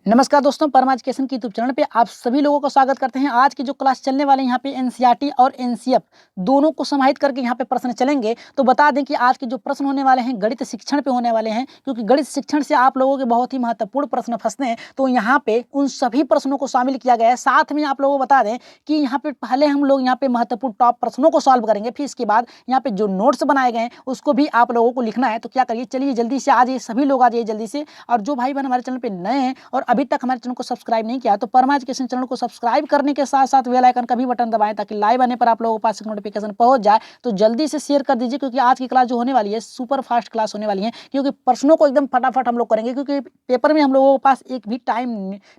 नमस्कार दोस्तों, परमा एजुकेशन की यूट्यूब चैनल पे आप सभी लोगों को स्वागत करते हैं। आज की जो क्लास चलने वाले हैं यहाँ पे एनसीईआरटी और एनसीएफ दोनों को समाहित करके यहाँ पे प्रश्न चलेंगे। तो बता दें कि आज के जो प्रश्न होने वाले हैं गणित शिक्षण पे होने वाले हैं, क्योंकि गणित शिक्षण से आप लोगों के बहुत ही महत्वपूर्ण प्रश्न फंसते हैं। तो यहाँ पे उन सभी प्रश्नों को शामिल किया गया है। साथ में आप लोगों को बता दें कि यहाँ पे पहले हम लोग यहाँ पे महत्वपूर्ण टॉप प्रश्नों को सॉल्व करेंगे, फिर इसके बाद यहाँ पे जो नोट्स बनाए गए हैं उसको भी आप लोगों को लिखना है। तो क्या करिए, चलिए जल्दी से आ जाइए, सभी लोग आ जाइए जल्दी से। और जो भाई बहन हमारे चैनल पे नए हैं और अभी तक हमारे चैनल को सब्सक्राइब नहीं किया तो परमा एजुकेशन चैनल को सब्सक्राइब करने के साथ साथ बेल आइकन का भी बटन दबाएं, ताकि लाइव आने पर आप लोगों के पास नोटिफिकेशन पहुंच जाए। तो जल्दी से शेयर कर दीजिए, क्योंकि आज की क्लास जो होने वाली है सुपर फास्ट क्लास होने वाली है, क्योंकि प्रश्नों को एकदम फटाफट हम लोग करेंगे। क्योंकि पेपर में हम लोगों के पास एक भी टाइम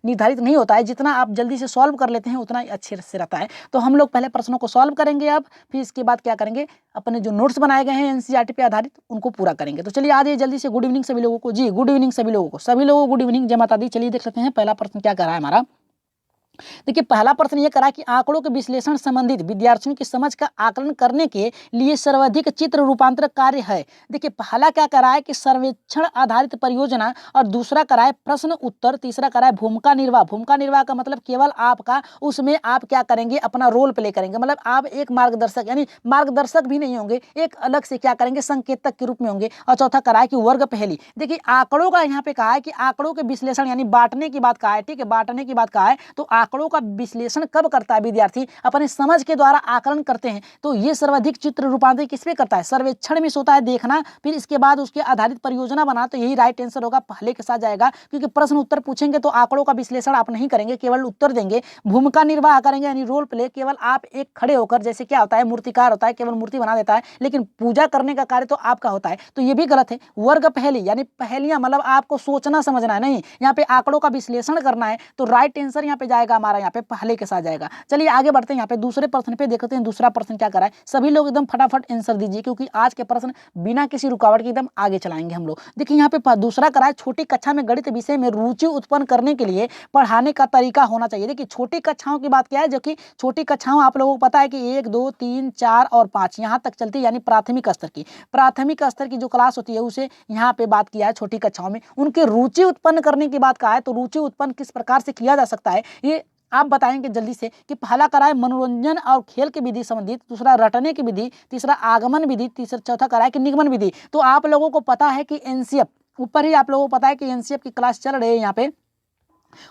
निर्धारित नहीं होता है, जितना आप जल्दी से सॉल्व कर लेते हैं उतना ही अच्छे से रहता है। तो हम लोग पहले प्रश्नों को सॉल्व करेंगे, अब फिर इसके बाद क्या करेंगे, अपने जो नोट्स बनाए गए हैं एनसीईआरटी पे आधारित उनको पूरा करेंगे। तो चलिए आ जाइए जल्दी से। गुड इवनिंग सभी लोगों को। जी गुड इवनिंग सभी लोगों को, सभी लोगों को गुड इवनिंग, जय माता दी। चलिए देख लेते हैं पहला प्रश्न क्या कर रहा है हमारा। देखिए पहला प्रश्न ये करा कि आंकड़ों के विश्लेषण संबंधित विद्यार्थियों की समझ का आकलन करने के लिए सर्वाधिक चित्र रूपांतर कार्य है। देखिए पहला क्या करा है कि सर्वेक्षण आधारित परियोजना, और दूसरा करा है प्रश्न उत्तर, तीसरा करा है भूमिका निर्वाह। भूमिका निर्वाह का मतलब केवल आपका उसमें आप क्या करेंगे, अपना रोल प्ले करेंगे। मतलब आप एक मार्गदर्शक, यानी मार्गदर्शक भी नहीं होंगे, एक अलग से क्या करेंगे, संकेतक के रूप में होंगे। और चौथा करा है कि वर्ग पहेली। देखिए आंकड़ों का यहाँ पे कहा है कि आंकड़ों के विश्लेषण यानी बांटने की बात कहा है, ठीक है, बांटने की बात कहा है। तो आंकड़ों का विश्लेषण कब करता है विद्यार्थी, अपने समझ के द्वारा आकलन करते हैं। तो ये सर्वाधिक चित्र रूपांतरण किस पे करता है, सर्वेक्षण में होता है देखना, फिर इसके बाद उसके आधारित परियोजना बना। तो यही राइट आंसर होगा, पहले के साथ जाएगा। क्योंकि प्रश्न उत्तर पूछेंगे तो आंकड़ों का विश्लेषण आप नहीं करेंगे, केवल उत्तर देंगे। भूमिका निर्वाह करेंगे यानी रोल प्ले, केवल आप एक खड़े होकर, जैसे क्या होता है मूर्तिकार होता है, केवल मूर्ति बना देता है, लेकिन पूजा करने का कार्य तो आपका होता है। तो ये भी गलत है। वर्ग पहेली यानी पहेलियां, मतलब आपको सोचना समझना है, नहीं यहाँ पे आंकड़ों का विश्लेषण करना है। तो राइट आंसर यहाँ पे जाएगा हमारा, यहाँ पे पहले के साथ जाएगा। चलिए आगे बढ़ते हैं, यहाँ पे दूसरे प्रश्न पे देखते हैं। दूसरा प्रश्न क्या करा है, सभी लोग एकदम फटाफट आंसर दीजिए, क्योंकि आज के प्रश्न बिना किसी रुकावट के एकदम आगे चलाएंगे हम लोग। देखिए यहाँ पे दूसरा करा है, छोटी कक्षा में गणित विषय में रुचि उत्पन्न करने के लिए पढ़ाने का तरीका होना चाहिए। देखिए छोटी कक्षाओं की बात क्या है, जो कि छोटी कक्षाओं आप लोगों को पता है कि 1 2 3 4 और 5 यहाँ तक चलती है, यानी प्राथमिक स्तर की। प्राथमिक स्तर की जो क्लास होती है उसे यहाँ पे बात किया है छोटी कक्षाओं में। उनकी रुचि उत्पन्न करने की बात कहा है। तो रुचि उत्पन्न किस प्रकार से किया जा सकता है ये आप बताएंगे जल्दी से। कि पहला करा है मनोरंजन और खेल की विधि संबंधित, दूसरा रटने की विधि, तीसरा आगमन विधि, तीसरा चौथा करा है कि निगमन विधि। तो आप लोगों को पता है कि एनसीएफ, ऊपर ही आप लोगों को पता है कि एनसीएफ की क्लास चल रही है यहाँ पे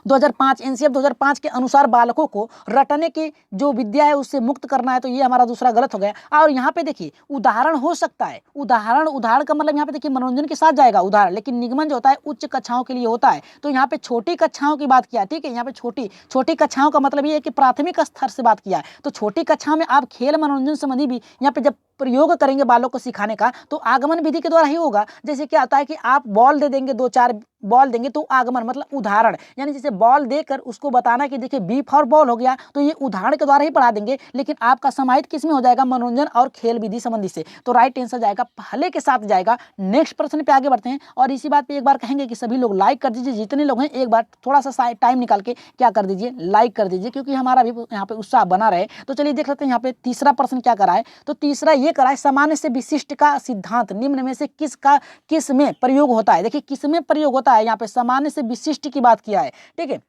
2005, एनसीएफ 2005 के अनुसार बालकों को रटने की जो विद्या है उससे मुक्त करना है। तो ये हमारा दूसरा गलत हो गया। और यहाँ पे देखिए उदाहरण हो सकता है, उदाहरण का मतलब यहाँ पे देखिए मनोरंजन के साथ जाएगा उदाहरण, लेकिन निगमन जो होता है उच्च कक्षाओं के लिए होता है। तो यहाँ पे छोटी कक्षाओं की बात किया, ठीक है, यहाँ पे छोटी कक्षाओं का मतलब ये है कि प्राथमिक स्तर से बात किया है। तो छोटी कक्षाओं में आप खेल मनोरंजन संबंधी भी यहाँ पे जब प्रयोग करेंगे बालों को सिखाने का, तो आगमन विधि के द्वारा ही होगा। जैसे क्या होता है कि आप बॉल दे देंगे, 2 4 बॉल देंगे, तो आगमन मतलब उदाहरण, यानी जैसे बॉल देकर उसको बताना कि देखिए बी फॉर बॉल हो गया, तो ये उदाहरण के द्वारा ही पढ़ा देंगे। लेकिन आपका समाहित किस में हो जाएगा, मनोरंजन और खेल विधि संबंधी से। तो राइट आंसर जाएगा, पहले के साथ जाएगा। नेक्स्ट प्रश्न पे आगे बढ़ते हैं, और इसी बात पे एक बार कहेंगे कि सभी लोग लाइक कर दीजिए, जितने लोग हैं एक बार थोड़ा सा टाइम निकाल के क्या कर दीजिए, लाइक कर दीजिए, क्योंकि हमारा भी यहाँ पे उत्साह बना रहे। तो चलिए देख लेते हैं यहाँ पे तीसरा प्रश्न क्या करा है। तो तीसरा ये करा है, सामान्य से विशिष्ट का सिद्धांत निम्न में से किस में प्रयोग होता है। देखिए किस में प्रयोग होता है, यहाँ पे सामान्य से विशिष्ट की बात किया है, ठीक है।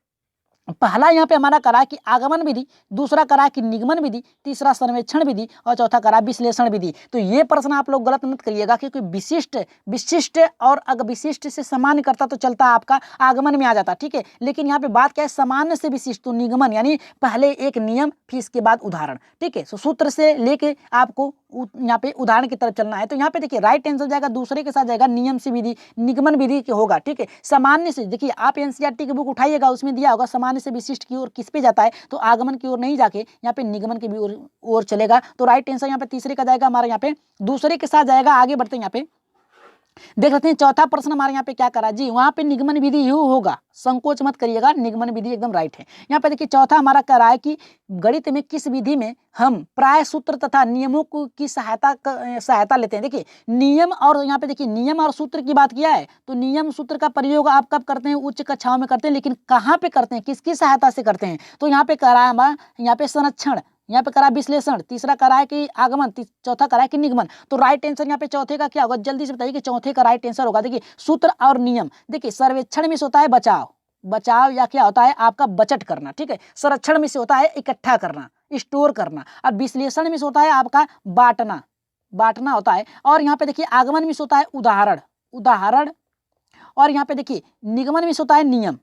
पहला यहाँ पे हमारा करा कि आगमन विधि, दूसरा करा कि निगमन विधि, तीसरा सर्वेक्षण विधि, और चौथा करा विश्लेषण विधि। तो ये प्रश्न आप लोग गलत मत करिएगा, क्योंकि विशिष्ट और अगर विशिष्ट से सामान्य करता तो चलता आपका आगमन में आ जाता, ठीक है। लेकिन यहाँ पे बात क्या है, सामान्य से विशिष्ट, तो निगमन यानी पहले एक नियम फिर इसके बाद उदाहरण, ठीक है। तो सूत्र से लेके आपको यहाँ पे उदाहरण की तरफ चलना है। तो यहाँ पे देखिए राइट आंसर जाएगा, दूसरे के साथ जाएगा नियम से विधि, निगमन विधि के होगा, ठीक है। सामान्य से देखिए आप एनसीईआरटी की बुक उठाइएगा, उसमें दिया होगा सामान्य से विशिष्ट की ओर किस पे जाता है, तो आगमन की ओर नहीं जाके यहाँ पे निगमन की भी ओर चलेगा। तो राइट आंसर यहाँ पे तीसरे का जाएगा हमारा, यहाँ पे दूसरे के साथ जाएगा। आगे बढ़ते हैं, यहाँ पे देख लेते हैं चौथा प्रश्न हमारे यहाँ पे क्या करा जी, वहां पे निगमन विधि यू होगा, संकोच मत करिएगा, निगमन विधि एकदम राइट है। यहाँ पे देखिए चौथा हमारा करा है कि गणित में किस विधि में हम प्राय सूत्र तथा नियमों की सहायता लेते हैं। देखिए नियम, और यहाँ पे देखिए नियम और सूत्र की बात किया है। तो नियम सूत्र का प्रयोग आप कब करते हैं, उच्च कक्षाओं में करते हैं, लेकिन कहाँ पे करते हैं, किसकी सहायता से करते हैं। तो यहाँ पे करा है हमारा, यहाँ पे संरक्षण, यहाँ पे करा विश्लेषण, तीसरा करा है कि आगमन, चौथा करा है कि निगमन। तो राइट आंसर यहाँ पे चौथे का क्या होगा, जल्दी से बताइए कि चौथे का राइट आंसर होगा। देखिए सूत्र और नियम, देखिए सर्वेक्षण में होता है बचाव, बचाव या क्या होता है आपका बचत करना, ठीक है। संरक्षण में से होता है इकट्ठा करना, स्टोर करना, और विश्लेषण में से होता है आपका बांटना, बांटना होता है। और यहाँ पे देखिए आगमन में से होता है उदाहरण, उदाहरण। और यहाँ पे देखिए निगमन में से होता है नियम,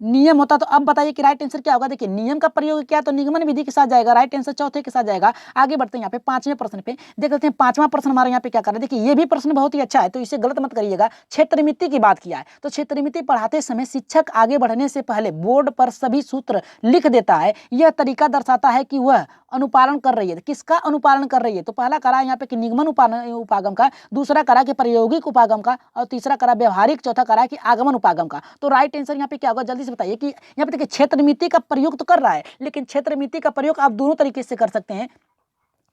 नियम होता। तो अब बताइए कि राइट आंसर क्या होगा। देखिए नियम का प्रयोग क्या है, तो निगमन विधि के साथ जाएगा, राइट आंसर चौथे के साथ जाएगा। आगे बढ़ते हैं यहाँ पे पांचवें प्रश्न पे, देख लेते हैं पांचवा प्रश्न हमारे यहाँ पे क्या कर रहा है। देखिए ये भी प्रश्न बहुत ही अच्छा है, तो इसे गलत मत करिएगा। क्षेत्रमिति की बात किया है, तो क्षेत्रमिति पढ़ाते समय शिक्षक आगे बढ़ने से पहले बोर्ड पर सभी सूत्र लिख देता है। यह तरीका दर्शाता है कि वह अनुपालन कर रही है। किसका अनुपालन कर रही है, तो पहला करा यहाँ पे कि निगमन उपागम का, दूसरा करा कि प्रायोगिक उपागम का, और तीसरा करा व्यवहारिक, चौथा करा कि आगमन उपागम का। तो राइट आंसर यहाँ पे क्या होगा, जल्दी से बताइए। कि यहाँ पे देखिए क्षेत्रमिति का प्रयोग तो कर रहा है, लेकिन क्षेत्रमिति का प्रयोग आप दोनों तरीके से कर सकते हैं।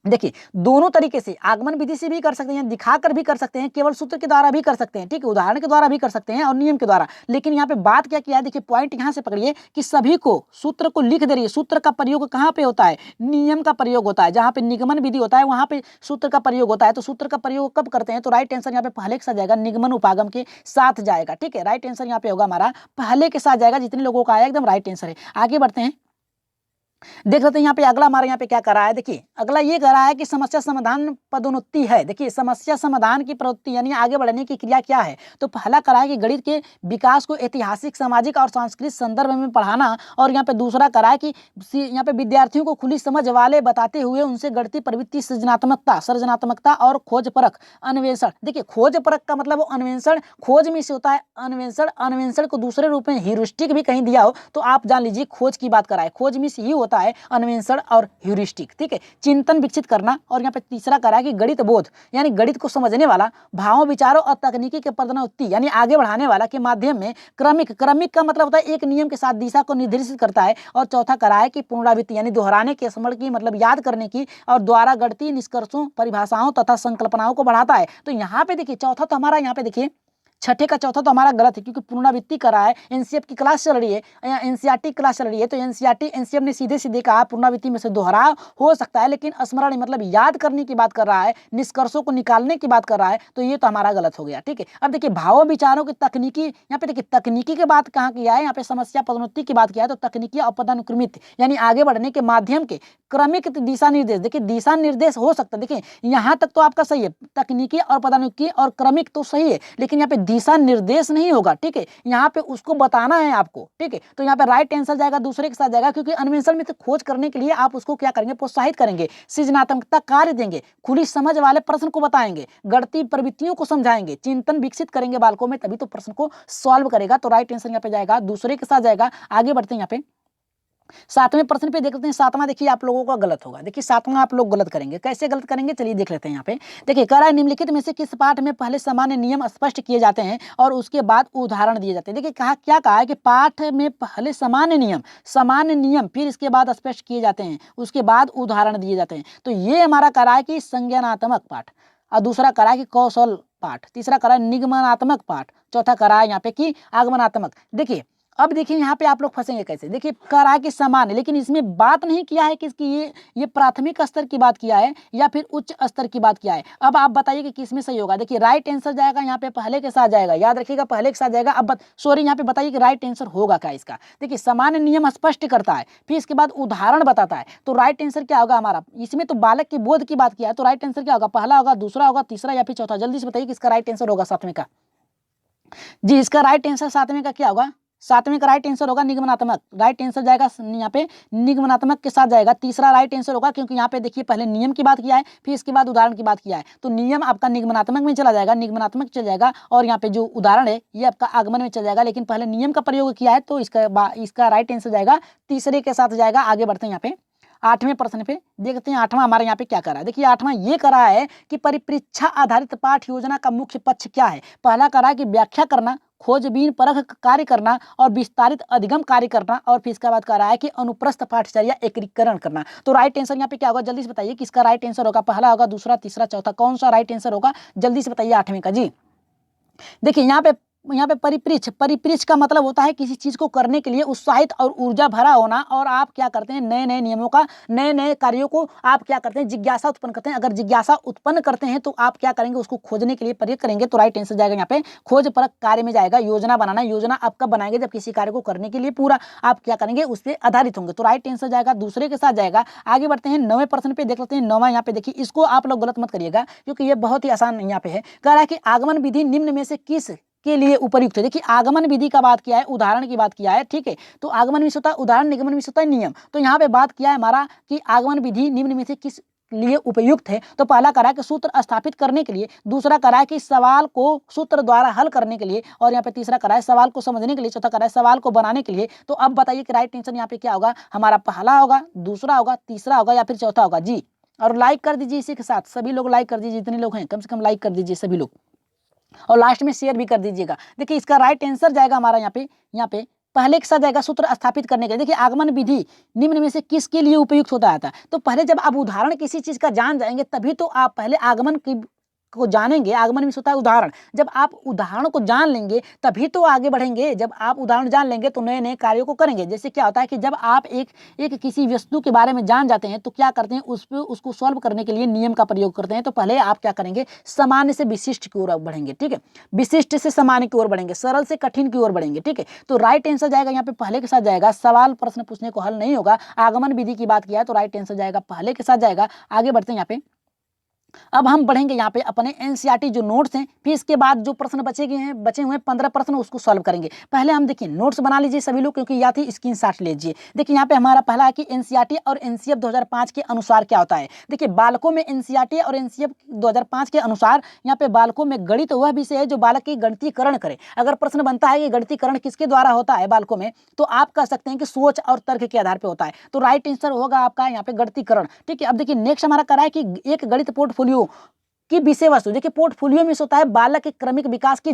देखिए दोनों तरीके से, आगमन विधि से भी कर सकते हैं, दिखाकर भी कर सकते हैं, केवल सूत्र के द्वारा भी कर सकते हैं, ठीक है, उदाहरण के द्वारा भी कर सकते हैं और नियम के द्वारा। लेकिन यहाँ पे बात क्या किया है, देखिए पॉइंट यहाँ से पकड़िए कि सभी को सूत्र को लिख दे रही है। सूत्र का प्रयोग कहाँ पे होता है, नियम का प्रयोग होता है। जहाँ पे निगमन विधि होता है वहाँ पे सूत्र का प्रयोग होता है। तो सूत्र का प्रयोग कब करते हैं, तो राइट आंसर यहाँ पे पहले के साथ जाएगा, निगमन उपागम के साथ जाएगा, ठीक है। राइट आंसर यहाँ पे होगा हमारा पहले के साथ जाएगा। जितने लोगों का आया एकदम राइट आंसर है। आगे बढ़ते हैं, देख लेते हैं यहाँ पे अगला हमारे यहाँ पे क्या कर रहा है। देखिए अगला ये कर रहा है कि समस्या समाधान पदोन्नति है। देखिए समस्या समाधान की प्रवृत्ति यानी आगे बढ़ने की क्रिया क्या है, तो पहला करा है कि गणित के विकास को ऐतिहासिक, सामाजिक और सांस्कृतिक संदर्भ में पढ़ाना। और यहाँ पे दूसरा करा है कि यहाँ पे विद्यार्थियों को खुली समझ वाले बताते हुए उनसे गणितीय प्रवृत्ति, सृजनात्मकता और खोज परख अन्वेषण। देखिए खोज परख का मतलब वो अन्वेषण, खोज में से होता है अन्वेषण, अन्वेषण को दूसरे रूप में ह्यूरिस्टिक भी कहीं दिया हो तो आप जान लीजिए खोज की बात कराए, खोज में से ही होता है अन्वेषण और ह्यूरिस्टिक, ठीक है। चिंतन विकसित करना। और यहाँ पे तीसरा करा है कि गणित बोध यानी गणित को समझने वाला, भावों, विचारों और तकनीकी के पदोन्नति यानी आगे बढ़ाने वाला के माध्यम में क्रमिक, क्रमिक का मतलब होता है एक नियम के साथ दिशा को निर्देशित करता है। और चौथा करा है कि पुनरावृत्ति यानी दोहराने के, स्मरण की मतलब याद करने की, और द्वारा गणितीय निष्कर्षों, परिभाषाओं तथा संकल्पनाओं को बढ़ाता है। तो यहाँ पे देखिए चौथा तो हमारा यहाँ पे देखिए छठे का चौथा तो हमारा गलत है, क्योंकि पुनरावृत्ति करा है। एनसीएफ की क्लास चल रही है, एनसीईआरटी क्लास चल रही है, तो एनसीएफ ने सीधे सीधे कहा पुनरावृत्ति में से दोहराव हो सकता है, लेकिन स्मरण मतलब याद करने की बात कर रहा है, निष्कर्षों को निकालने की बात कर रहा है, तो ये तो हमारा गलत हो गया, ठीक है। अब देखिए भावों, विचारों की तकनीकी, यहाँ पे देखिए तकनीकी की बात कहाँ किया है, यहाँ पे समस्या पदोन्नति की बात किया है। तो तकनीकी और पदानुक्रमित यानी आगे बढ़ने के माध्यम के क्रमिक दिशा निर्देश। देखिए दिशा निर्देश हो सकता है, देखिए यहाँ तक तो आपका सही है, तकनीकी और पदानुक्रमित और क्रमिक तो सही है, लेकिन यहाँ पे दिशा निर्देश नहीं होगा, ठीक है। यहाँ पे उसको बताना है आपको, ठीक है। तो यहाँ पे राइट आंसर जाएगा, दूसरे के साथ जाएगा, क्योंकि अन्वेषण में तो खोज करने के लिए आप उसको क्या करेंगे, प्रोत्साहित करेंगे, सृजनात्मकता कार्य देंगे, खुली समझ वाले प्रश्न को बताएंगे, गणितीय प्रवृत्तियों को समझाएंगे, चिंतन विकसित करेंगे बालकों में, तभी तो प्रश्न को सॉल्व करेगा। तो राइट आंसर यहाँ पे जाएगा, दूसरे के साथ जाएगा। आगे बढ़ते हैं यहाँ पे सातवें प्रश्न पे देख लेते हैं। सातवां देखिए आप लोगों का गलत होगा। देखिए सातवां आप लोग गलत करेंगे, कैसे गलत करेंगे चलिए देख लेते हैं। यहाँ पे देखिए कह रहा है निम्नलिखित में से किस पाठ में पहले सामान्य नियम स्पष्ट किए जाते हैं और उसके बाद उदाहरण दिए जाते हैं। देखिए क्या कहा है कि पाठ में पहले सामान्य नियम फिर इसके बाद स्पष्ट किए जाते हैं, उसके बाद उदाहरण दिए जाते हैं। तो ये हमारा कह रहा है कि संज्ञानात्मक पाठ, और दूसरा कह रहा है कि कौशल पाठ, तीसरा कह रहा है निगमनात्मक पाठ, चौथा कह रहा है यहाँ पे कि आगमनात्मक। देखिए अब देखिए यहाँ पे आप लोग फंसेंगे कैसे। देखिए कह रहा है कि सामान्य, लेकिन इसमें बात नहीं किया है कि इसकी ये प्राथमिक स्तर की बात किया है या फिर उच्च स्तर की बात किया है। अब आप बताइए कि किस में सही होगा। देखिए राइट आंसर जाएगा यहाँ पे पहले के साथ जाएगा, याद रखिएगा पहले के साथ जाएगा। अब सॉरी यहाँ पे बताइए कि राइट आंसर होगा क्या इसका। देखिए सामान्य नियम स्पष्ट करता है, फिर इसके बाद उदाहरण बताता है, तो राइट आंसर क्या होगा हमारा। इसमें तो बालक के बोध की बात किया है, तो राइट आंसर क्या होगा, पहला होगा, दूसरा होगा, तीसरा या फिर चौथा। जल्दी से बताइए कि इसका राइट आंसर होगा सातवें का। जी इसका राइट आंसर सातवें का क्या होगा, सातवें का राइट आंसर होगा निगमनात्मक। राइट आंसर जाएगा यहाँ पे निगमनात्मक के साथ जाएगा। तीसरा राइट आंसर होगा, क्योंकि यहाँ पे देखिए पहले नियम की बात किया है, फिर इसके बाद उदाहरण की बात किया है, तो नियम आपका निगमनात्मक में चला जाएगा, निगमनात्मक चल जाएगा, और यहाँ पे जो उदाहरण है ये आपका आगमन में चल जाएगा। लेकिन पहले नियम का प्रयोग किया है, तो इसका राइट आंसर जाएगा तीसरे के साथ जाएगा। आगे बढ़ते हैं यहाँ पे आठवें प्रश्न पे, देखते हैं आठवां हमारे यहाँ पे क्या करा है। देखिए आठवां ये करा है कि परिपरीक्षा आधारित पाठ योजना का मुख्य पक्ष क्या है। पहला करा है कि व्याख्या करना, खोजबीन परख कार्य करना और विस्तारित अधिगम कार्य करना, और फिर इसके बाद कह रहा है कि अनुप्रस्थ पाठचर्या एकीकरण करना। तो राइट आंसर यहाँ पे क्या होगा, जल्दी से बताइए किसका राइट आंसर होगा, पहला होगा, दूसरा, तीसरा, चौथा, कौन सा राइट आंसर होगा, जल्दी से बताइए आठवें का। जी देखिए यहाँ पे यहाँ पे परिप्रेक्ष्य, परिप्रेक्ष्य का मतलब होता है किसी चीज को करने के लिए उत्साहित और ऊर्जा भरा होना, और आप क्या करते हैं नए नए नियमों का, नए नए कार्यों को आप क्या करते हैं जिज्ञासा उत्पन्न करते हैं। अगर जिज्ञासा उत्पन्न करते हैं तो आप क्या करेंगे उसको खोजने के लिए प्रयोग करेंगे, तो राइट आंसर जाएगा यहाँ पे खोज परक कार्य में जाएगा। योजना बनाना, योजना आप कब बनाएंगे जब किसी कार्य को करने के लिए पूरा आप क्या करेंगे उस पर आधारित होंगे, तो राइट आंसर जाएगा दूसरे के साथ जाएगा। आगे बढ़ते हैं 9वें प्रश्न पे देख लेते हैं। 9वां यहाँ पे देखिए, इसको आप लोग गलत मत करिएगा क्योंकि ये बहुत ही आसान यहाँ पे है। कह रहा है कि आगमन विधि निम्न में से किस के लिए उपयुक्त है। देखिए आगमन विधि का बात किया है, उदाहरण की बात किया है, ठीक है। तो आगमन विधि होता है उदाहरण, निगमन विधि होता है नियम। तो यहाँ पे बात किया है हमारा कि आगमन विधि निम्न में से किस लिए उपयुक्त है। तो पहला करा है कि सूत्र स्थापित करने के लिए, दूसरा करा है कि सवाल को सूत्र द्वारा हल करने के लिए, और यहाँ पे तीसरा करा है सवाल को समझने के लिए, चौथा करा है सवाल को बनाने के लिए। तो अब बताइए कि राइट आंसर यहाँ पे क्या होगा हमारा, पहला होगा, दूसरा होगा, तीसरा होगा या फिर चौथा होगा जी। और लाइक कर दीजिए इसी के साथ, सभी लोग लाइक कर दीजिए, जितने लोग हैं कम से कम लाइक कर दीजिए सभी लोग, और लास्ट में शेयर भी कर दीजिएगा। देखिए इसका राइट आंसर जाएगा हमारा यहाँ पे पहले के साथ जाएगा सूत्र स्थापित करने के लिए। देखिए आगमन विधि निम्न में से किसके लिए उपयुक्त होता है, तो पहले जब आप उदाहरण किसी चीज का जान जाएंगे तभी तो आप पहले आगमन की को जानेंगे। आगमन में होता है उदाहरण, जब आप उदाहरण को जान लेंगे तभी तो आगे बढ़ेंगे। जब आप उदाहरण जान लेंगे तो नए नए कार्यों को करेंगे। जैसे क्या होता है कि जब आप एक किसी वस्तु के बारे में जान जाते हैं तो क्या करते हैं उसको सॉल्व करने के लिए नियम का प्रयोग करते हैं। तो पहले आप क्या करेंगे सामान्य से विशिष्ट की ओर बढ़ेंगे, ठीक है, विशिष्ट से सामान्य की ओर बढ़ेंगे, सरल से कठिन की ओर बढ़ेंगे, ठीक है। तो राइट आंसर जाएगा यहाँ पे पहले के साथ जाएगा, सवाल प्रश्न पूछने को हल नहीं होगा। आगमन विधि की बात किया है तो राइट आंसर जाएगा पहले के साथ जाएगा। आगे बढ़ते हैं यहाँ पे, अब हम बढ़ेंगे यहाँ पे अपने एनसीईआरटी जो नोट्स हैं, फिर इसके बाद जो प्रश्न बचे हुए 15 प्रश्न उसको सॉल्व करेंगे। पहले हम देखिए नोट्स बना लीजिए सभी लोग, क्योंकि या थी स्क्रीनशॉट लीजिए। देखिए यहाँ पे हमारा पहला है कि एनसीईआरटी और एनसीएफ 2005 के अनुसार क्या होता है। देखिए बालकों में एनसीईआरटी और एनसीएफ 2005 के अनुसार यहाँ पे बालकों में गणित वह विषय है जो बालक की गणितीकरण करे। अगर प्रश्न बनता है कि गणितीकरण किसके द्वारा होता है बालकों में, तो आप कह सकते हैं कि सोच और तर्क के आधार पर होता है। तो राइट आंसर होगा आपका यहाँ पे गणितीकरण, ठीक है। अब देखिए नेक्स्ट हमारा करा है कि एक गणित पोर्टफोलियो की विषय वस्तु, देखिए पोर्टफोलियो में होता है बालक के क्रमिक विकास की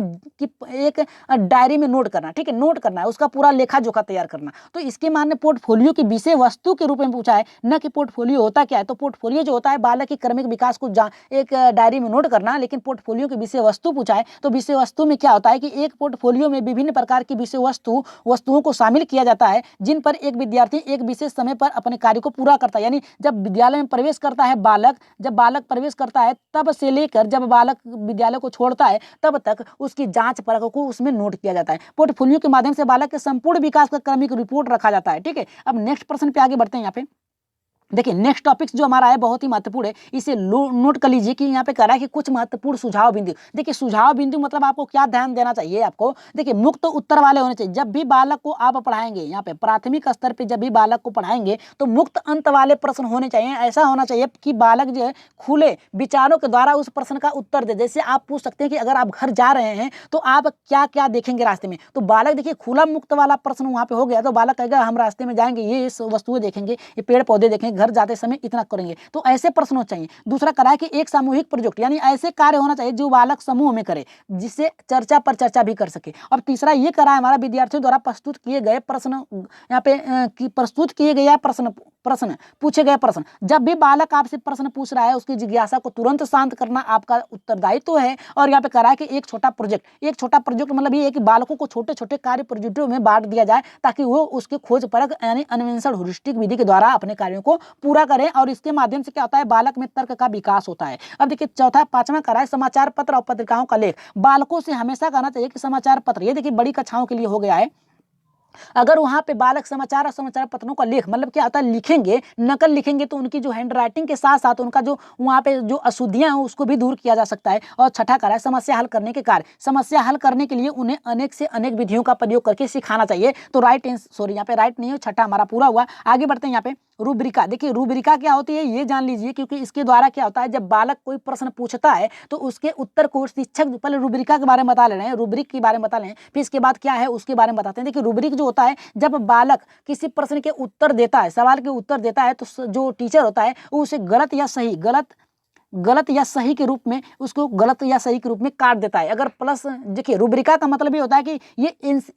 एक डायरी में नोट करना, ठीक है, नोट करना है, उसका पूरा लेखा जोखा तैयार करना। तो इसके मान ने पोर्टफोलियो की विषय वस्तु के रूप में पूछा है, न कि पोर्टफोलियो होता क्या है। तो पोर्टफोलियो जो होता है बालक के क्रमिक विकास को एक डायरी में नोट करना, लेकिन पोर्टफोलियो की विषय वस्तु पूछा है। तो विषय वस्तु में क्या होता है कि एक पोर्टफोलियो में विभिन्न प्रकार की विषय वस्तुओं को शामिल किया जाता है, जिन पर एक विद्यार्थी एक विशेष समय पर अपने कार्य को पूरा करता है। यानी जब विद्यालय में प्रवेश करता है जब बालक प्रवेश करता है तब से लेकर जब बालक विद्यालय को छोड़ता है तब तक उसकी जांच परख को उसमें नोट किया जाता है। पोर्टफोलियो के माध्यम से बालक के संपूर्ण विकास का क्रमिक रिपोर्ट रखा जाता है, ठीक है। अब नेक्स्ट प्रश्न पे आगे बढ़ते हैं। यहाँ पे देखिए नेक्स्ट टॉपिक्स जो हमारा है बहुत ही महत्वपूर्ण है, इसे नोट कर लीजिए कि यहाँ पे कह रहा है कि कुछ महत्वपूर्ण सुझाव बिंदु। देखिए सुझाव बिंदु मतलब आपको क्या ध्यान देना चाहिए आपको, देखिए मुक्त उत्तर वाले होने चाहिए। जब भी बालक को आप पढ़ाएंगे यहाँ पे प्राथमिक स्तर पे जब भी बालक को पढ़ाएंगे तो मुक्त अंत वाले प्रश्न होने चाहिए। ऐसा होना चाहिए कि बालक जो है खुले विचारों के द्वारा उस प्रश्न का उत्तर दे। जैसे आप पूछ सकते हैं कि अगर आप घर जा रहे हैं तो आप क्या क्या देखेंगे रास्ते में, तो बालक देखिए खुला मुक्त वाला प्रश्न वहाँ पे हो गया तो बालक कहेगा हम रास्ते में जाएंगे ये वस्तुएं देखेंगे, ये पेड़ पौधे देखेंगे, घर जाते समय इतना करेंगे। तो ऐसे प्रश्न होने चाहिए। दूसरा करा है कि एक सामूहिक प्रोजेक्ट, यानी ऐसे कार्य होना चाहिए जो बालक समूह में करे जिससे चर्चा पर चर्चा भी कर सके। और तीसरा ये करा है हमारा विद्यार्थियों द्वारा प्रस्तुत किए गए प्रश्न, यहाँ पे प्रस्तुत किए गए प्रश्न पूछे गए प्रश्न। जब भी बालक आपसे प्रश्न पूछ रहा है उसकी जिज्ञासा को तुरंत शांत करना आपका उत्तरदायित्व है। और यहाँ पे करा है कि एक छोटा प्रोजेक्ट मतलब ये है कि बालकों को छोटे छोटे कार्य प्रोजेक्टों में बांट दिया जाए ताकि वो उसके खोज परख यानी अन्वेषण ह्यूरिस्टिक विधि के द्वारा अपने कार्यों को पूरा करें, और इसके माध्यम से क्या होता है बालक में तर्क का विकास होता है। अब देखिए पांचवा करा है समाचार पत्र और पत्रिकाओं का लेख। बालकों से हमेशा कहना चाहिए कि समाचार पत्र, ये देखिए बड़ी कक्षाओं के लिए हो गया है। अगर वहां पे बालक समाचार और समाचार पत्रों का लेख मतलब क्या होता है लिखेंगे, नकल लिखेंगे, तो उनकी जो हैंड राइटिंग के साथ साथ उनका जो वहां पे जो अशुद्धियां हैं उसको भी दूर किया जा सकता है। और छठा करा है समस्या हल करने के कार्य। समस्या हल करने के लिए उन्हें अनेक से अनेक विधियों का प्रयोग करके सिखाना चाहिए। तो यहाँ पे राइट नहीं है, छठा हमारा पूरा हुआ। आगे बढ़ते हैं। यहाँ पे रूब्रिका, देखिए रूब्रिका क्या होती है ये जान लीजिए, क्योंकि इसके द्वारा क्या होता है जब बालक कोई प्रश्न पूछता है तो उसके उत्तर को शिक्षक पहले रूब्रिका के बारे में बता ले रहे हैं, रूब्रिक के बारे में बता रहे हैं, फिर इसके बाद क्या है उसके बारे में बताते हैं। देखिए रूब्रिक जो होता है जब बालक किसी प्रश्न के उत्तर देता है, सवाल के उत्तर देता है, तो जो टीचर होता है वो उसे गलत या सही, गलत गलत या सही के रूप में, उसको गलत या सही के रूप में काट देता है। अगर प्लस, देखिए रुब्रिका का मतलब ये होता है कि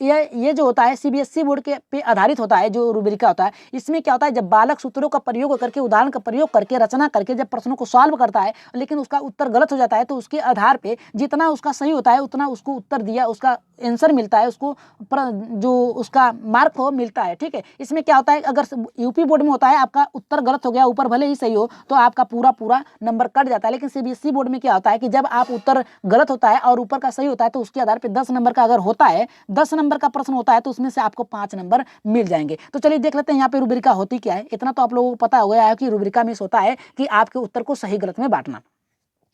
ये जो होता है सीबीएसई बोर्ड के पे आधारित होता है। जो रुब्रिका होता है, इसमें क्या होता है, जब बालक सूत्रों का प्रयोग करके, उदाहरण का प्रयोग करके, रचना करके जब प्रश्नों को सॉल्व करता है, लेकिन उसका उत्तर गलत हो जाता है, तो उसके आधार पे जितना उसका सही होता है उतना उसको उत्तर दिया, उसका आंसर मिलता है, उसको जो उसका मार्क हो मिलता है। ठीक है, इसमें क्या होता है, अगर यूपी बोर्ड में होता है आपका उत्तर गलत हो गया, ऊपर भले ही सही हो, तो आपका पूरा नंबर कट जाता है। लेकिन सीबीएसई बोर्ड में क्या होता है कि जब आप उत्तर गलत होता है और ऊपर का सही होता है, तो उसके आधार पर 10 नंबर का अगर होता है, 10 नंबर का प्रश्न होता है, तो उसमें से आपको 5 नंबर मिल जाएंगे। तो चलिए देख लेते हैं यहाँ पे रुब्रिका होती क्या है। इतना तो आप लोगों को पता हो गया है कि रुब्रिका में होता है कि आपके उत्तर को सही गलत में बांटना।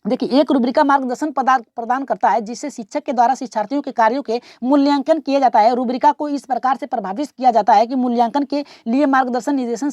देखिए, एक रुब्रिका मार्गदर्शन प्रदान करता है जिससे शिक्षक के द्वारा शिक्षार्थियों के कार्यों के मूल्यांकन किया जाता है। रुब्रिका को इस प्रकार से प्रभावित किया जाता है कि मूल्यांकन के लिए मार्गदर्शन निर्देशन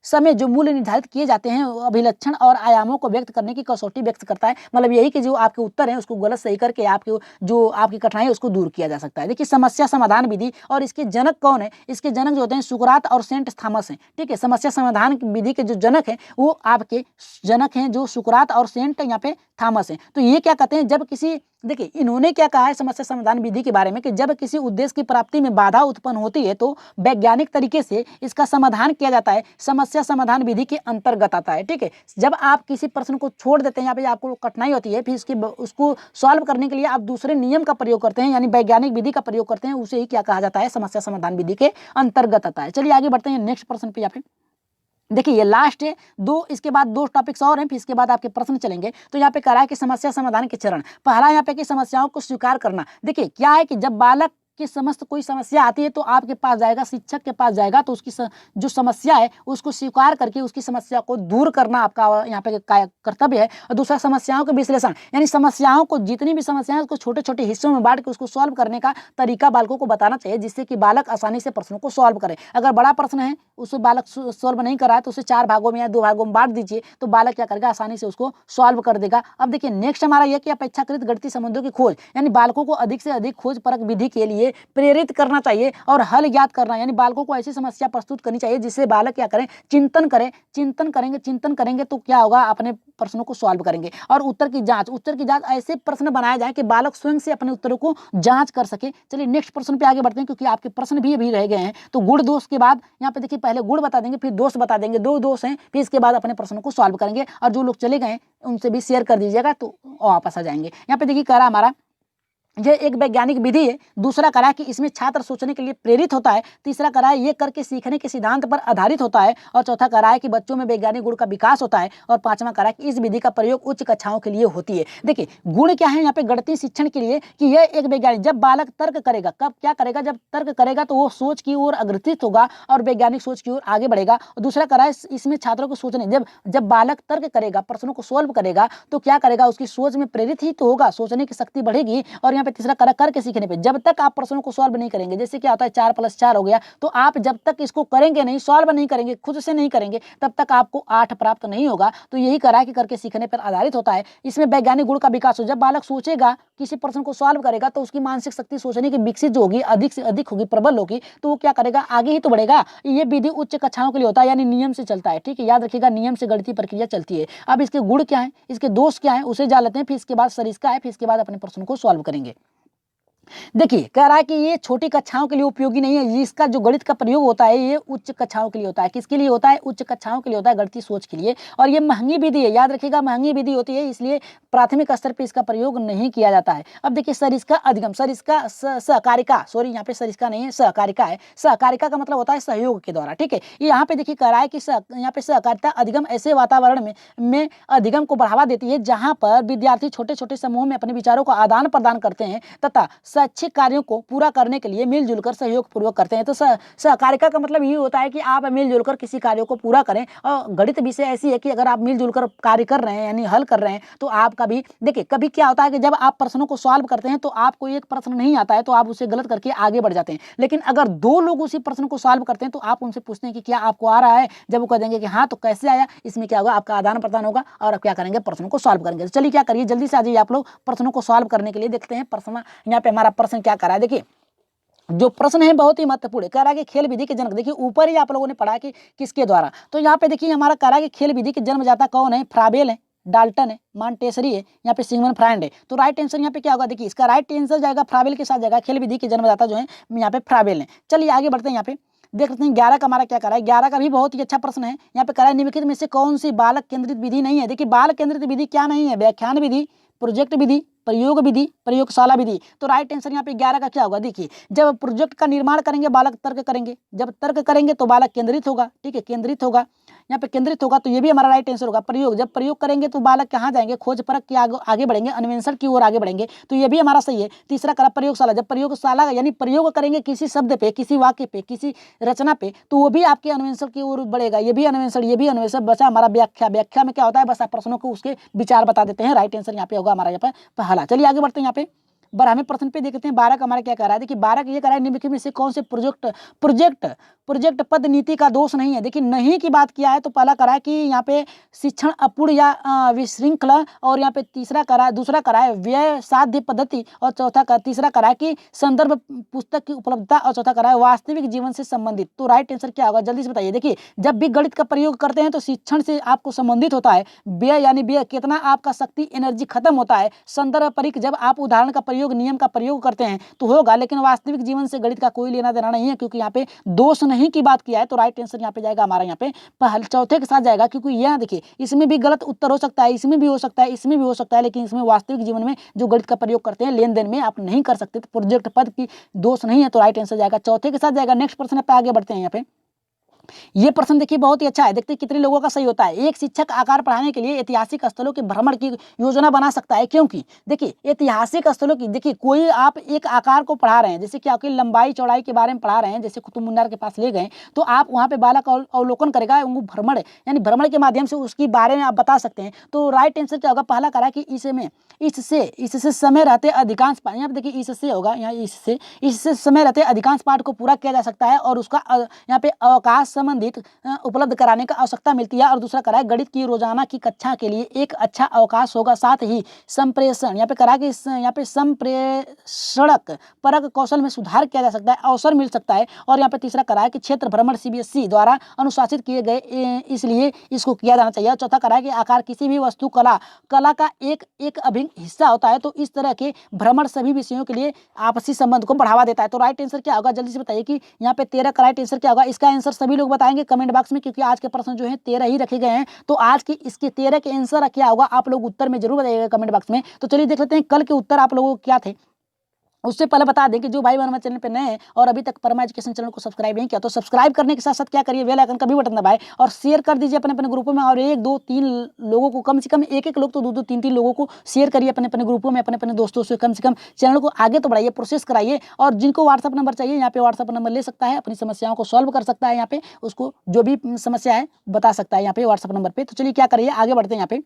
समय जो मूल्य निर्धारित किए जाते हैं, अभिलक्षण और आयामों को व्यक्त करने की कसौटी व्यक्त करता है। मतलब यही कि जो आपके उत्तर हैं उसको गलत सही करके आपके जो आपकी कठिनाई है उसको दूर किया जा सकता है। देखिए, समस्या समाधान विधि, और इसके जनक कौन है? इसके जनक जो होते हैं सुकरात और सेंट थॉमस हैं। ठीक है, समस्या समाधान विधि के जो जनक हैं वो आपके जनक हैं जो सुकरात और सेंट यहाँ पे थॉमस हैं। तो ये क्या कहते हैं, जब किसी, देखिए इन्होंने क्या कहा है समस्या समाधान विधि के बारे में, कि जब किसी उद्देश्य की प्राप्ति में बाधा उत्पन्न होती है तो वैज्ञानिक तरीके से इसका समाधान किया जाता है, समस्या समाधान विधि के अंतर्गत आता है। ठीक है, जब आप किसी प्रश्न को छोड़ देते हैं, यहाँ पे आपको कठिनाई होती है, फिर उसको सॉल्व करने के लिए आप दूसरे नियम का प्रयोग करते हैं, यानी वैज्ञानिक विधि का प्रयोग करते हैं, उसे ही क्या कहा जाता है, समस्या समाधान विधि के अंतर्गत आता है। चलिए आगे बढ़ते हैं नेक्स्ट प्रश्न पे। यहाँ पे देखिए ये लास्ट है, इसके बाद 2 टॉपिक्स और हैं, फिर इसके बाद आपके प्रश्न चलेंगे। तो यहाँ पे कह रहा है कि समस्या समाधान के चरण। पहला यहाँ पे कि समस्याओं को स्वीकार करना। देखिए क्या है कि जब बालक की समस्त कोई समस्या आती है तो आपके पास जाएगा, शिक्षक के पास जाएगा, तो उसकी जो समस्या है उसको स्वीकार करके उसकी समस्या को दूर करना आपका यहाँ पे कर्तव्य है। और दूसरा समस्याओं का विश्लेषण, यानी समस्याओं को, जितनी भी समस्याएं उसको छोटे छोटे हिस्सों में बांट के उसको सॉल्व करने का तरीका बालकों को बताना चाहिए, जिससे कि बालक आसानी से प्रश्नों को सॉल्व करे। अगर बड़ा प्रश्न है उसे बालक सॉल्व नहीं कर रहा है तो उसे 4 भागों में या 2 भागों में बांट दीजिए, तो बालक क्या करेगा, आसानी से उसको सॉल्व कर देगा। अब देखिए नेक्स्ट हमारा यह कि अपेक्षाकृत गणितीय संबंधों की खोज, यानी बालकों को अधिक से अधिक खोज परक विधि के लिए प्रेरित करना चाहिए और हल ज्ञात करना, यानी बालकों को ऐसी समस्या प्रस्तुत करनी चाहिए जिससे बालक क्या करें, चिंतन करेंगे तो क्या होगा, अपने प्रश्नों को सॉल्व करेंगे। और उत्तर की जांच ऐसे प्रश्न बनाए जाए कि बालक स्वयं से अपने उत्तरों को जांच कर सके। चलिए नेक्स्ट प्रश्न पे आगे बढ़ते हैं, क्योंकि आपके प्रश्न भी अभी रह गए हैं। तो गुण दोष के बाद यहाँ पे देखिए पहले गुण बता देंगे, फिर दोष बता देंगे, 2 दोष हैं, फिर इसके बाद अपने प्रश्नों को सॉल्व करेंगे। और जो लोग चले गए उनसे भी शेयर कर दीजिएगा तो वापस आ जाएंगे। यहाँ पे देखिए कह रहा हमारा यह एक वैज्ञानिक विधि है। दूसरा करा कि इसमें छात्र सोचने के लिए प्रेरित होता है। तीसरा करा है ये करके सीखने के सिद्धांत पर आधारित होता है। और चौथा करा है कि बच्चों में वैज्ञानिक गुण का विकास होता है। और पांचवा करा कि इस विधि का प्रयोग उच्च कक्षाओं के लिए होती है। देखिए गुण क्या है यहाँ पे गणितीय शिक्षण के लिए, कि यह एक वैज्ञानिक, जब बालक तर्क करेगा, कब क्या करेगा, जब तर्क करेगा तो वो सोच की ओर अग्रसित होगा और वैज्ञानिक सोच की ओर आगे बढ़ेगा। और दूसरा करा है इसमें छात्रों को सोचने, जब बालक तर्क करेगा, प्रश्नों को सोल्व करेगा, तो क्या करेगा, उसकी सोच में प्रेरित ही तो होगा, सोचने की शक्ति बढ़ेगी। और यहाँ पे तीसरा करा करके सीखने पे, जब तक आप प्रश्नों को सॉल्व नहीं करेंगे, जैसे क्या होता है 4 + 4 हो गया, तो आप जब तक इसको करेंगे नहीं, सॉल्व नहीं करेंगे, खुद से नहीं करेंगे, तब तक आपको 8 प्राप्त नहीं होगा। तो यही करा कि करके सीखने पर आधारित होता है। इसमें वैज्ञानिक गुण का विकास हो, जब बालक सोचेगा, किसी प्रश्न को सॉल्व करेगा, तो उसकी मानसिक शक्ति सोचने की विकसित जो होगी, अधिक से अधिक होगी, प्रबल होगी, तो वो क्या करेगा, आगे ही तो बढ़ेगा। ये विधि उच्च कक्षाओं के लिए होता है, यानी नियम से चलता है। ठीक है, याद रखिएगा, नियम से गणितीय प्रक्रिया चलती है। अब इसके गुण क्या है, इसके दोष क्या है, उसे जान लेते हैं, फिर इसके बाद सरिस्का है, फिर इसके बाद अपने प्रश्न को सॉल्व करेंगे। देखिए कह रहा है कि ये छोटी कक्षाओं के लिए उपयोगी नहीं है, इसका जो गणित का प्रयोग होता है ये उच्च कक्षाओं के लिए होता है। किसके लिए होता है, उच्च कक्षाओं के लिए होता है, गणितीय सोच के लिए। और ये महंगी विधि है, याद रखिएगा, महंगी विधि होती है, इसलिए प्राथमिक स्तर पर इसका प्रयोग नहीं किया जाता है। अब देखिए सरिस्का अधिगम, सरिस्का सहकारिका, सॉरी यहाँ पे सरिस्का नहीं है, सहकारिका है। सहकारिका का मतलब होता है सहयोग के द्वारा। ठीक है, ये यहाँ पे देखिए कह रहा है कि यहाँ पे सहकारिता अधिगम ऐसे वातावरण में अधिगम को बढ़ावा देती है जहाँ पर विद्यार्थी छोटे छोटे समूह में अपने विचारों का आदान प्रदान करते हैं तथा शैक्षिक कार्यों को पूरा करने के लिए मिलजुल कर सहयोग पूर्वक करते हैं। तो सहकारिता का मतलब ये होता है कि आप मिलजुल कर किसी कार्यों को पूरा करें। और गणित विषय ऐसी है कि अगर आप मिलजुल कर कार्य कर रहे हैं, यानी हल कर रहे हैं, तो आपका भी देखिए, कभी क्या होता है कि जब आप प्रश्नों को सॉल्व करते हैं तो आपको एक प्रश्न नहीं आता है तो आप उसे गलत करके आगे बढ़ जाते हैं। लेकिन अगर 2 लोग उसी प्रश्न को सॉल्व करते हैं तो आप उनसे पूछते हैं कि क्या आपको आ रहा है, जब वो कह देंगे कि हाँ, तो कैसे आया, इसमें क्या होगा, आपका आदान प्रदान होगा और आप क्या करेंगे, प्रश्नों को सॉल्व करेंगे। तो चलिए क्या करिए, जल्दी से आ जाइए आप लोग प्रश्नों को सॉल्व करने के लिए। देखते हैं प्रश्न, यहाँ पे हमारा प्रश्न क्या करा है। देखिए जो प्रश्न है बहुत ही महत्वपूर्ण है, कह रहा है कि खेल विधि के जनक, देखिए ऊपर ही आप लोगों ने पढ़ा कि किसके द्वारा, तो यहाँ पे देखिए हमारा कह रहा है कि खेल विधि के जन्मदाता कौन है, फ्राबेल है। डाल्टन है, मॉन्टेसरी है, यहाँ पे सिगमंड फ्राइड है। तो राइट आंसर यहाँ पे क्या होगा, देखिए इसका राइट आंसर जाएगा फ्राबेल के साथ जाएगा। खेल विधि के जन्मदाता जो है यहाँ पे फ्राबेल है। चलिए आगे बढ़ते हैं। यहाँ पे देख लेते हैं 11 का हमारा क्या करा है। 11 का भी बहुत ही अच्छा प्रश्न है। यहाँ पे करा है निम्नलिखित में से कौन सी बालक केंद्रित विधि नहीं है। देखिए बालक केंद्रित विधि क्या नहीं है, व्याख्यान विधि, प्रोजेक्ट विधि, प्रयोग विधि, प्रयोगशाला विधि। तो राइट आंसर यहाँ पे 11 का क्या होगा, देखिए जब प्रोजेक्ट का निर्माण करेंगे बालक तर्क करेंगे, जब तर्क करेंगे तो बालक केंद्रित होगा, ठीक है, केंद्रित होगा, यहाँ पे केंद्रित होगा, तो ये भी हमारा राइट आंसर होगा। प्रयोग, जब प्रयोग करेंगे तो बालक कहाँ जाएंगे, खोज परख के आगे बढ़ेंगे, अन्वेषण की ओर आगे बढ़ेंगे, तो ये भी हमारा सही है। तीसरा करा प्रयोगशाला, जब प्रयोगशाला यानी प्रयोग करेंगे किसी शब्द पे, किसी वाक्य पे, किसी रचना पे, तो वो भी आपके अन्वेषण की ओर बढ़ेगा, ये भी अन्वेषण, ये भी अन्वेषण। बचा हमारा व्याख्या, व्याख्या में क्या होता है, बस आप प्रश्नों को उसके विचार बता देते हैं। राइट आंसर यहाँ पे होगा हमारा यहाँ पे पहला। चलिए आगे बढ़ते हैं। यहाँ पे 12वें प्रश्न पे देखते हैं 12 का हमारा क्या कह रहा है। देखिए 12 का ये कह रहा है निम्नलिखित में से कौन से प्रोजेक्ट पद नीति का दोष नहीं है। देखिए नहीं की बात किया है तो पहला करा है कि यहाँ पे शिक्षण अपूर्ण या विशृंखला, और यहाँ पे तीसरा करा है, दूसरा करा है व्यय साध्य पद्धति, और तीसरा करा है कि संदर्भ पुस्तक की उपलब्धता, और चौथा करा है वास्तविक जीवन से संबंधित। तो राइट आंसर क्या होगा, जल्दी से बताइए। देखिए जब भी गणित का प्रयोग करते हैं तो शिक्षण से आपको संबंधित होता है, व्यय यानी व्यय कितना आपका शक्ति एनर्जी खत्म होता है, संदर्भ परिक जब आप उदाहरण का प्रयोग, नियम का प्रयोग करते हैं तो होगा, लेकिन वास्तविक जीवन से गणित का कोई लेना देना नहीं है, क्योंकि यहाँ पे दोष नहीं की बात किया है। तो राइट आंसर यहाँ पे जाएगा हमारा यहाँ पे पहले चौथे के साथ जाएगा, क्योंकि यहाँ देखिए इसमें भी गलत उत्तर हो सकता है, इसमें भी हो सकता है, इसमें भी हो सकता है, लेकिन इसमें वास्तविक जीवन में जो गणित का प्रयोग करते हैं लेन देन में आप नहीं कर सकते, तो प्रोजेक्ट पद की दोष नहीं है, तो राइट आंसर जाएगा चौथे के साथ जाएगा। नेक्स्ट प्रश्न पे आगे बढ़ते हैं। यहाँ पे ये प्रश्न देखिए बहुत ही अच्छा है, देखते हैं कितने लोगों का सही होता है। एक शिक्षक आकार पढ़ाने के लिए ऐतिहासिक स्थलों के भ्रमण की योजना बना सकता है, क्योंकि देखिए ऐतिहासिक स्थलों की, देखिए कोई आप एक आकार को पढ़ा रहे हैं, जैसे कि आपकी लंबाई चौड़ाई के बारे में पढ़ा रहे हैं, जैसे कुतुब मीनार के पास ले गए, तो आप वहाँ पे बालक अवलोकन करेगा, उनको भ्रमण यानी भ्रमण के माध्यम से उसके बारे में आप बता सकते हैं। तो राइट आंसर क्या होगा, पहला करा कि इससे समय रहते अधिकांश पाठ, यहाँ पे देखिए इससे होगा, यहाँ इससे समय रहते अधिकांश पाठ को पूरा किया जा सकता है, और उसका यहाँ पे अवकाश संबंधित उपलब्ध कराने का आवश्यकता मिलती है। और दूसरा करा है गणित की रोजाना की कक्षा के लिए एक अच्छा अवकाश होगा, साथ ही संप्रेषण, यहाँ पे करा कि यहाँ पे संप्रेषणक परक कौशल में सुधार किया जा सकता है, अवसर मिल सकता है। और यहाँ पे तीसरा करा है कि क्षेत्र भ्रमण CBSE द्वारा अनुशासित किए गए, इसलिए इसको किया जाना चाहिए। चौथा करा है कि आकार किसी भी वस्तु कला का एक अभिन्न हिस्सा होता है, तो इस तरह के भ्रमण सभी विषयों के लिए आपसी संबंध को बढ़ावा देता है। तो राइट आंसर क्या होगा, जल्दी से बताइए कि यहाँ पे 13 का राइट आंसर क्या होगा। इसका आंसर सभी लोग बताएंगे कमेंट बॉक्स में, क्योंकि आज के प्रश्न जो है 13 ही रखे गए हैं, तो आज की इसके 13 के आंसर क्या होगा आप लोग उत्तर में जरूर बताइएगा कमेंट बॉक्स में। तो चलिए देख लेते हैं कल के उत्तर आप लोगों को क्या थे। उससे पहले बता दें कि जो भाई हमारे चैनल पे नए हैं और अभी तक परमा एजुकेशन चैनल को सब्सक्राइब नहीं किया, तो सब्सक्राइब करने के साथ साथ क्या करिए, बेल आइकन का भी बटन दबाएं और शेयर कर दीजिए अपने अपने ग्रुपों में। और 1 2 3 लोगों को, कम से कम एक लोग तो 2 2 3 3 लोगों को शेयर करिए अपने अपने ग्रुपों में, अपने अपने दोस्तों से कम चैनल को आगे तो बढ़ाइए, प्रोसेस कराइए। और जिनको व्हाट्सअप नंबर चाहिए, यहाँ पे व्हाट्सअप नंबर ले सकता है, अपनी समस्याओं को सॉल्व कर सकता है, यहाँ पे उसको जो भी समस्या है बता सकता है यहाँ पे व्हाट्सअप नंबर पे। तो चलिए क्या करिए, आगे बढ़ते हैं। यहाँ पे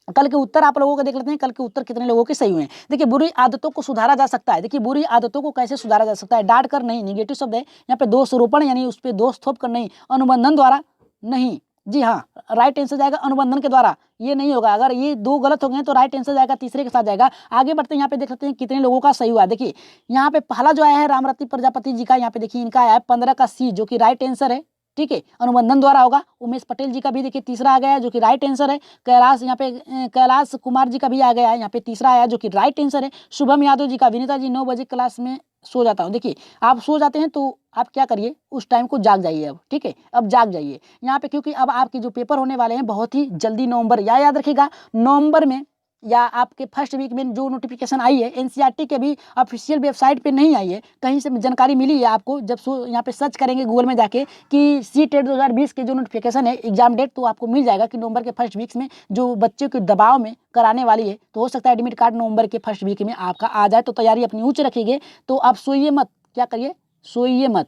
कल के उत्तर आप लोगों को देख लेते हैं, कल के उत्तर कितने लोगों के सही हुए हैं। देखिए बुरी आदतों को सुधारा जा सकता है। देखिए बुरी आदतों को कैसे सुधारा जा सकता है, डांट कर नहीं, निगेटिव शब्द है यहाँ पे, दोषारोपण यानी उस पर दोष थोप कर नहीं, अनुबंधन द्वारा नहीं, जी हाँ राइट आंसर जाएगा अनुबंधन के द्वारा, ये नहीं होगा। अगर ये 2 गलत हो गए तो राइट आंसर जाएगा तीसरे के साथ जाएगा। आगे बढ़ते हैं, यहाँ पे देख सकते हैं कितने लोगों का सही हुआ है। देखिए यहाँ पे पहला जो आया है रामरती प्रजापति जी का, यहाँ पे देखिए इनका आया है 15 का C, जो कि राइट आंसर है, ठीक है, अनुबंधन द्वारा होगा। उमेश पटेल जी का भी देखिए तीसरा आ गया है, जो कि राइट आंसर है। कैलाश यहाँ पे कैलाश कुमार जी का भी आ गया है, यहाँ पे तीसरा आया जो कि राइट आंसर है। शुभम यादव जी का, विनीता जी 9 बजे क्लास में सो जाता हूँ। देखिए आप सो जाते हैं तो आप क्या करिए, उस टाइम को जाग जाइए अब, ठीक है, अब जाग जाइए यहाँ पे, क्योंकि अब आपके जो पेपर होने वाले हैं बहुत ही जल्दी नवंबर, याद रखिएगा नवंबर में या आपके फर्स्ट वीक में जो नोटिफिकेशन आई है एनसीईआरटी के भी ऑफिशियल वेबसाइट पे नहीं आई है, कहीं से जानकारी मिली है आपको, जब यहाँ पे सर्च करेंगे गूगल में जाके कि CTET 2020 के जो नोटिफिकेशन है एग्जाम डेट, तो आपको मिल जाएगा कि नवंबर के फर्स्ट वीक में जो बच्चों के दबाव में कराने वाली है, तो हो सकता है एडमिट कार्ड नवंबर के फर्स्ट वीक में आपका आ जाए। तो तैयारी अपनी ऊँच रखिए, तो आप सोइए मत, क्या करिए, सोइए मत,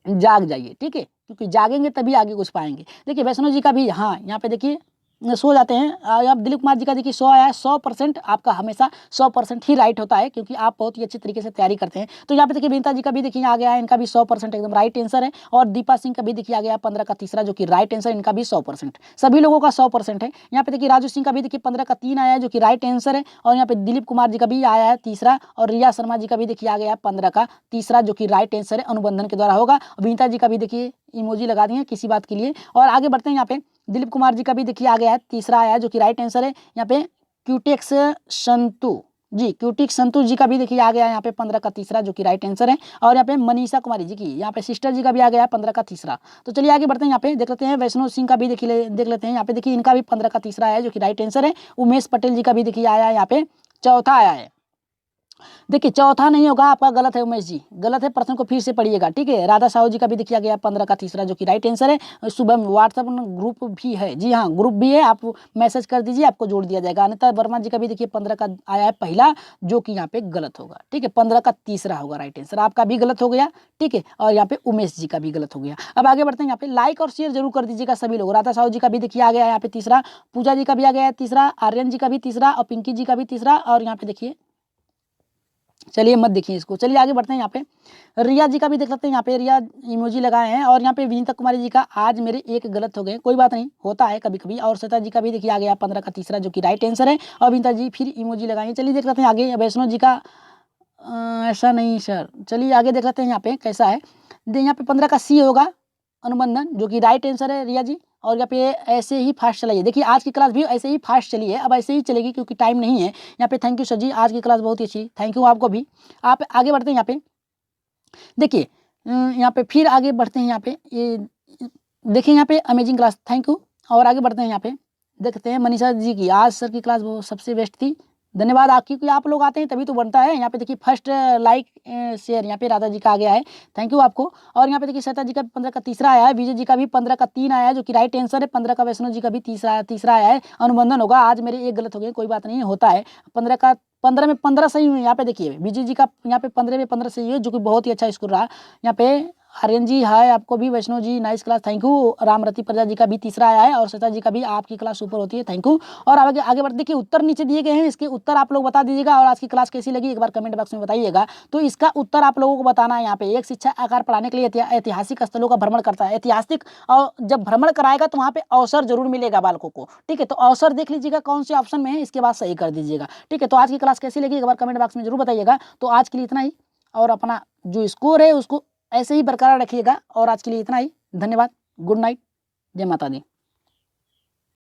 जाग जाइए, ठीक है, क्योंकि जागेंगे तभी आगे कुछ पाएंगे। देखिए वैष्णो जी का भी, हाँ यहाँ पे देखिए सो जाते हैं। आप दिलीप कुमार जी का देखिए 100 आया है, 100% आपका हमेशा 100% ही राइट होता है, क्योंकि आप बहुत ही अच्छी तरीके से तैयारी करते हैं। तो यहाँ पे देखिए विनीता जी का भी देखिए आ गया है, इनका भी 100% एकदम राइट आंसर है। और दीपा सिंह का भी देखिए आ गया 15 का तीसरा, जो कि राइट आंसर, इनका भी 100%, सभी लोगों का 100% है। यहाँ पे देखिए राजू सिंह का भी देखिए 15 का 3 आया है, जो कि राइट आंसर है। और यहाँ पे दिलीप कुमार जी का भी आया है तीसरा, और रिया शर्मा जी का भी देखिए आ गया है 15 का तीसरा, जो कि राइट आंसर है, अनुबंधन के द्वारा होगा। विनीता जी का भी देखिए इमोजी लगा दिए किसी बात के लिए। और आगे बढ़ते हैं, यहाँ पे दिलीप कुमार जी का भी देखिए आ गया है, तीसरा आया है जो कि राइट आंसर है। यहाँ पे क्यूटेक्स संतु जी, क्यूटिक संतु जी का भी देखिए आ गया है यहाँ पे 15 का तीसरा जो कि राइट आंसर है। और यहाँ पे मनीषा कुमारी जी की यहाँ पे सिस्टर जी का भी आ गया है 15 का तीसरा। तो चलिए आगे बढ़ते हैं, यहाँ पे देख लेते हैं वैष्णव सिंह का भी देख लेते हैं। यहाँ पे देखिए इनका भी 15 का तीसरा है जो कि राइट आंसर है। उमेश पटेल जी का भी देखिए आया है, यहाँ पे चौथा आया है। देखिए चौथा नहीं होगा, आपका गलत है उमेश जी, गलत है, प्रश्न को फिर से पढ़िएगा, ठीक है। राधा साहू जी का भी देखिए गया 15 का तीसरा जो कि राइट आंसर है। सुबह व्हाट्सएप ग्रुप भी है, जी हाँ ग्रुप भी है, आप मैसेज कर दीजिए, आपको जोड़ दिया जाएगा। अनिता वर्मा जी का भी देखिए 15 का आया है पहला, जो कि यहाँ पे गलत होगा, ठीक है। 15 का तीसरा होगा राइट आंसर, आपका भी गलत हो गया, ठीक है। और यहाँ पे उमेश जी का भी गलत हो गया। अब आगे बढ़ते हैं, यहाँ पे लाइक और शेयर जरूर कर दीजिएगा सभी लोग। राधा साहू जी का भी देखिए आ गया है यहाँ पे तीसरा, पूजा जी का भी आ गया है तीसरा, आर्यन जी का भी तीसरा, और पिंकी जी का भी तीसरा। और यहाँ पे देखिए, चलिए मत देखिए इसको, चलिए आगे बढ़ते हैं। यहाँ पे रिया जी का भी देख सकते हैं, यहाँ पे रिया इमोजी लगाए हैं। और यहाँ पे विनीता कुमारी जी का आज मेरे एक गलत हो गए, कोई बात नहीं, होता है कभी कभी। और श्वेता जी का भी देखिए आ गया 15 का तीसरा जो कि राइट आंसर है। और विनीता जी फिर इमोजी लगाएंगे। चलिए देख लेते हैं आगे, वैष्णव जी का ऐसा नहीं सर, चलिए आगे देख लेते हैं यहाँ पे कैसा है। यहाँ पे 15 का सी होगा, अनुबंधन, जो कि राइट आंसर है रिया जी। और यहाँ पे ऐसे ही फास्ट चलाइए, देखिए आज की क्लास भी ऐसे ही फास्ट चली है, अब ऐसे ही चलेगी क्योंकि टाइम नहीं है। यहाँ पे थैंक यू सर जी, आज की क्लास बहुत ही अच्छी, थैंक यू आपको भी। आप आगे बढ़ते हैं यहाँ पे, देखिए यहाँ पे फिर आगे बढ़ते हैं। यहाँ पे ये देखिए यहाँ पे अमेजिंग क्लास, थैंक यू। और आगे बढ़ते हैं, यहाँ पे देखते हैं मनीषा जी की, आज सर की क्लास वो सबसे बेस्ट थी, धन्यवाद आपकी, क्योंकि आप लोग आते हैं तभी तो बनता है। यहाँ पे देखिए फर्स्ट लाइक शेयर यहाँ पे राधा जी का आ गया है, थैंक यू आपको। और यहाँ पे देखिए श्वेता जी का 15 का तीसरा आया है, विजय जी का भी 15 का 3 आया है जो कि राइट आंसर है। 15 का वैष्णव जी का भी तीसरा आया है, अनुबंधन होगा। आज मेरे एक गलत हो गए, कोई बात नहीं, होता है। 15 में 15 सही हुए। यहाँ पे देखिए विजय जी का यहाँ पे 15 में 15 सही है, जो कि बहुत ही अच्छा स्कोर रहा। यहाँ पे आर्यन जी हाय आपको भी, Vaishnav ji nice class, thank you. Ramrati Praja ji का भी तीसरा आया है, और श्वेता जी का भी, आपकी क्लास सुपर होती है, थैंक यू। और आगे बढ़ देखिए, उत्तर नीचे दिए गए हैं, इसके उत्तर आप लोग बता दीजिएगा। और आज की क्लास कैसी लगी एक बार कमेंट बॉक्स में बताइएगा। तो इसका उत्तर आप लोगों को बताना है। यहाँ पे एक शिक्षा आकार पढ़ाने के लिए ऐतिहासिक स्थलों का भ्रमण करता है, ऐतिहासिक, और जब भ्रमण कराएगा तो वहाँ पे अवसर जरूर मिलेगा बालकों को, ठीक है। तो अवसर देख लीजिएगा कौन से ऑप्शन में है, इसके बाद सही कर दीजिएगा, ठीक है। तो आज की क्लास कैसी लगी एक बार कमेंट बॉक्स में जरूर बताइएगा। तो आज के लिए इतना ही, और अपना जो स्कोर है उसको ऐसे ही बरकरार रखिएगा। और आज के लिए इतना ही, धन्यवाद, गुड नाइट, जय माता दी।